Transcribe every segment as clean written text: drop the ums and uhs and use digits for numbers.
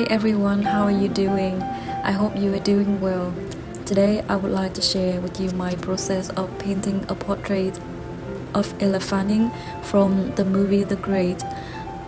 Hi everyone, how are you doing? I hope you are doing well. Today I would like to share with you my process of painting a portrait of Elle from the movie The Great.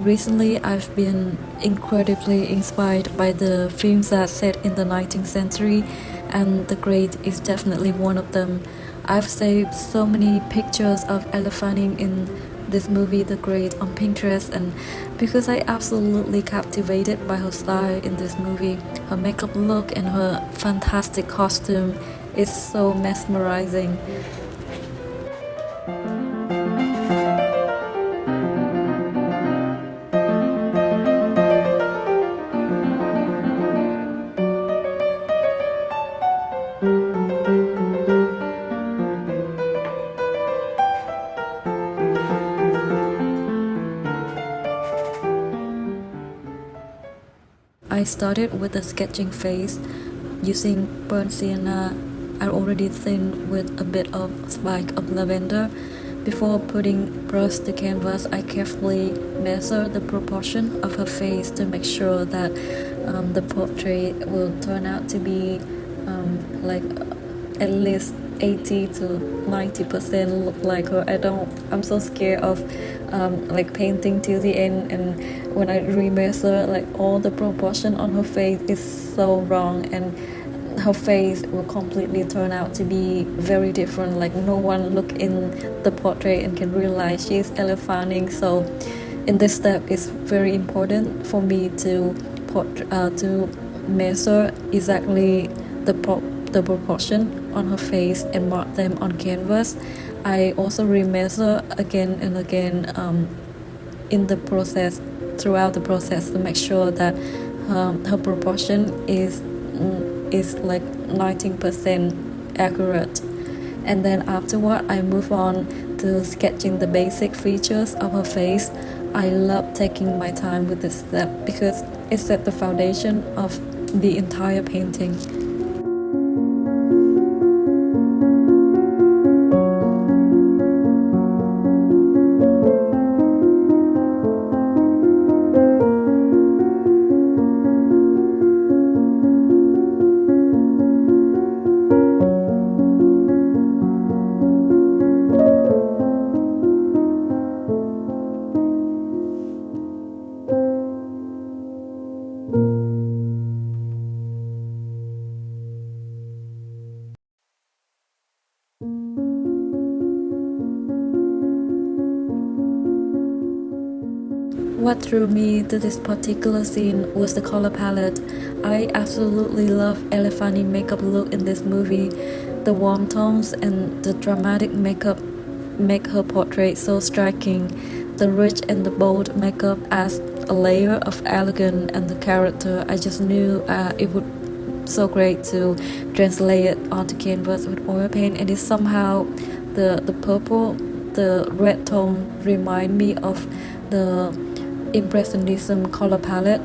Recently I've been incredibly inspired by the films that set in the 19th century, and The Great is definitely one of them. I've saved so many pictures of Elle in this movie The Great on Pinterest, and because I absolutely captivated by her style in this movie, her makeup look and her fantastic costume is so mesmerizing. I started with a sketching phase using burnt sienna. I already thinned with a bit of spike of lavender. Before putting brush to canvas, I carefully measure the proportion of her face to make sure that the portrait will turn out to be like at least 80 to 90% look like her. I'm so scared of like painting till the end, and when I remeasure, like all the proportion on her face is so wrong, and her face will completely turn out to be very different. Like no one look in the portrait and can realize she's Elle. So in this step it's very important for me to measure exactly the proportion on her face and mark them on canvas. I also remeasure again and again in the process, throughout the process, to make sure that her proportion is like 19% accurate. And then afterward I move on to sketching the basic features of her face. I love taking my time with this step because it sets the foundation of the entire painting. What drew me to this particular scene was the color palette. I absolutely love Elle makeup look in this movie. The warm tones and the dramatic makeup make her portrait so striking. The rich and the bold makeup adds a layer of elegance and the character. I just knew it would so great to translate it onto canvas with oil paint, and it's somehow the purple, the red tone remind me of the Impressionism color palette.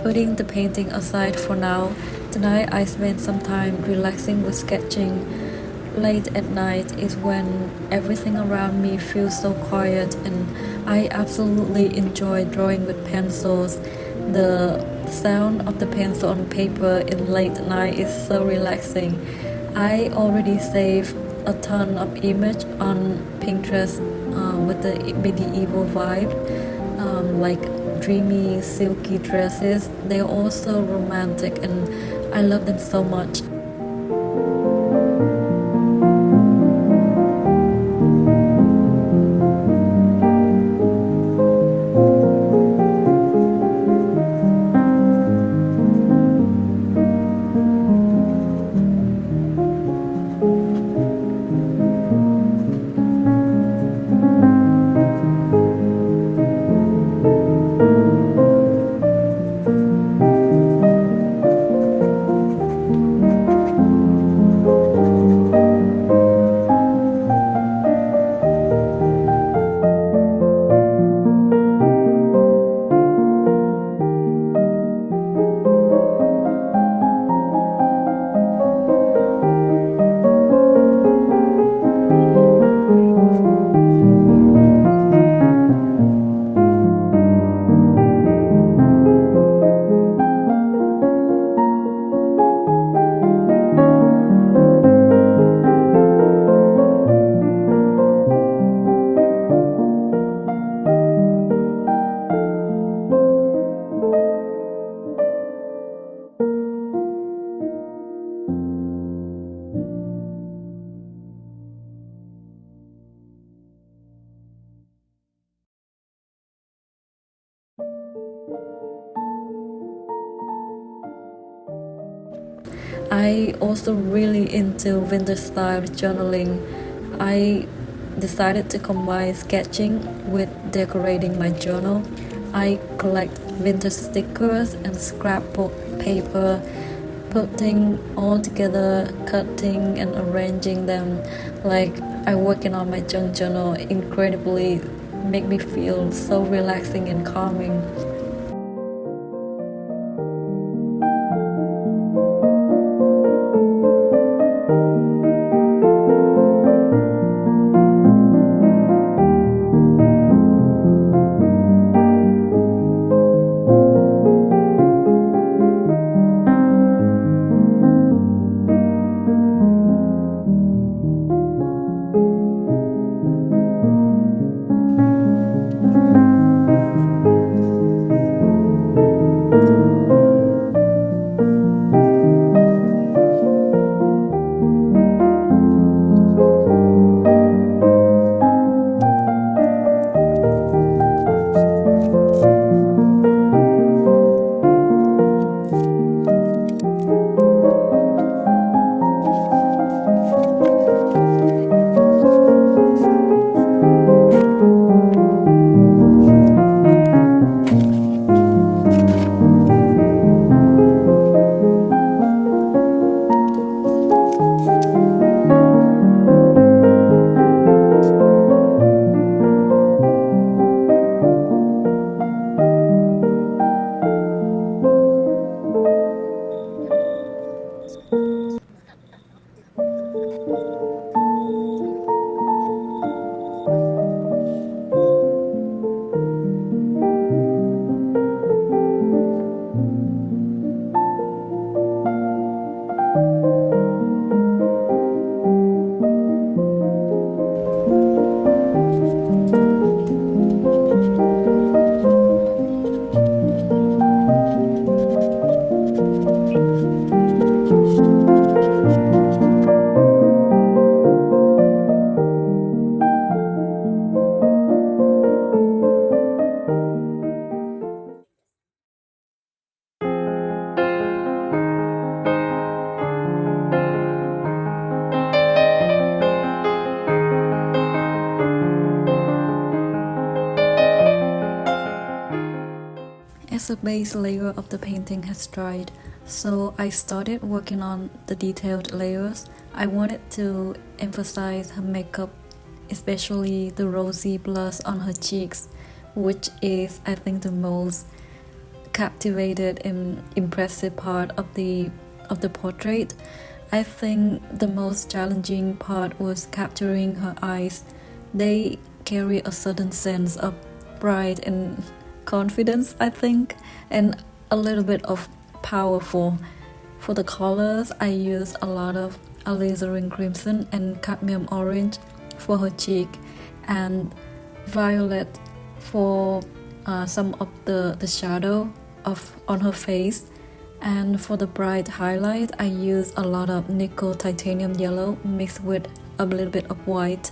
Putting the painting aside for now, tonight I spent some time relaxing with sketching. Late at night is when everything around me feels so quiet, and I absolutely enjoy drawing with pencils. The sound of the pencil on paper in late night is so relaxing. I already saved a ton of images on Pinterest with the medieval vibe, like dreamy, silky dresses. They're also romantic, and I love them so much. I also really into winter style journaling. I decided to combine sketching with decorating my journal. I collect winter stickers and scrapbook paper, putting all together, cutting and arranging them like I working on my junk journal incredibly make me feel so relaxing and calming. As the base layer of the painting has dried, so I started working on the detailed layers. I wanted to emphasize her makeup, especially the rosy blush on her cheeks, which is, I think, the most captivated and impressive part of the portrait. I think the most challenging part was capturing her eyes. They carry a certain sense of pride and confidence, I think, and a little bit of powerful. For the colors, I used a lot of alizarin crimson and cadmium orange for her cheek, and violet for some of the shadow of on her face. And for the bright highlight, I used a lot of nickel titanium yellow mixed with a little bit of white.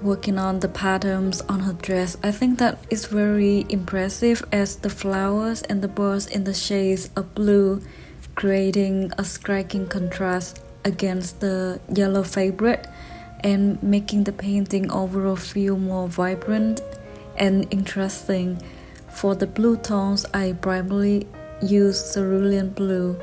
working on the patterns on her dress. I think that is very impressive as the flowers and the birds in the shades of blue, creating a striking contrast against the yellow fabric and making the painting overall feel more vibrant and interesting. For the blue tones, I primarily use cerulean blue.